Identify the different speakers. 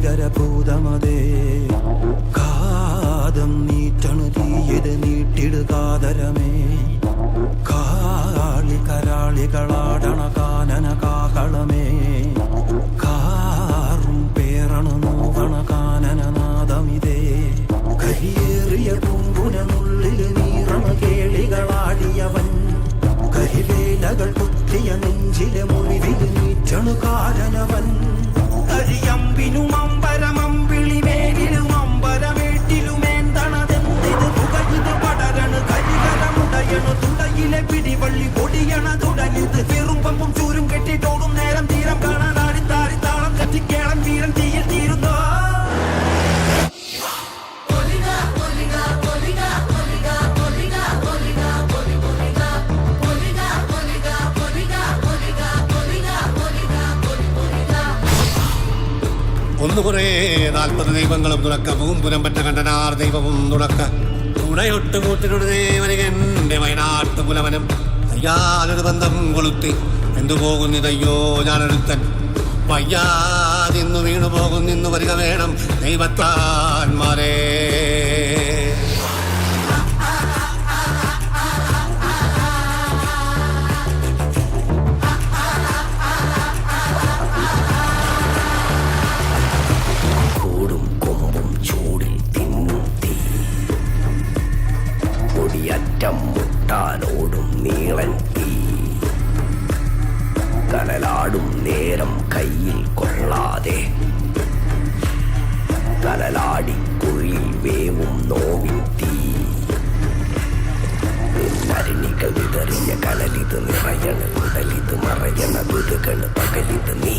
Speaker 1: ഭീകരഭൂതമതേ കാതം നീറ്റണു തീയത് നീട്ടിടുകാതരമേ കാളി കരാളികളാടണ കാനന കാകളമേ കാറും പേറണു നോകണ കാനനനാദമിതേ കരിയേറിയ പൂമ്പുനുള്ളിൽ നീറണ കേളികളാടിയവൻ കരിവേലകൾ കുത്തിയ നെഞ്ചിലെ മുറിവിൽ നീറ്റണു കാരനവൻ കരിയമ്പിനും അമ്പരമമ്പിളി മേലിലും അമ്പരമേട്ടിലുമേന്തണതെന്തിത് പുകയിത് പടരണു കരികരമുടയണു തുടയിലെ പിടിവള്ളി പൊടിയണ തുടലിത് വെറുമ്പും ചൂരും കെട്ടിട്ടോടും നേരം തീരം കാണാൻ ആടിത്താറി താളം കത്തിക്കേളം വീരൻ തീയിൽ തീരുന്നോ
Speaker 2: ഒന്നുകുറേ 40 ദൈവങ്ങളും തുണക്ക പൂമ്പുരം പറ്റ കണ്ടനാർ ദൈവവും തുണക്ക തുണയൊട്ട് കൂട്ടിനോട് ദേവനികന്റെ വയനാട്ടു പുലവനം അയ്യാലൊരു ബന്ധം കൊളുത്തി എന്തു പോകുന്നിതയ്യോ ഞാനൊരുത്തൻ വയ്യാതിന്നു വീണു പോകുന്നിന്നു വരിക വേണം ദൈവത്താന്മാരേ
Speaker 3: മുട്ടാനോടും നീളൻ തീ കനലാടും നേരം കയ്യിൽ കൊള്ളാതെ കനലാടിക്കുഴിയിൽ വേവും നോവിൻ തീ നരണികൾ വിതറിയ കനലിത് നിറയണ ഉടലിത് മറയണ ദുരുകൾ പകലിത് നീ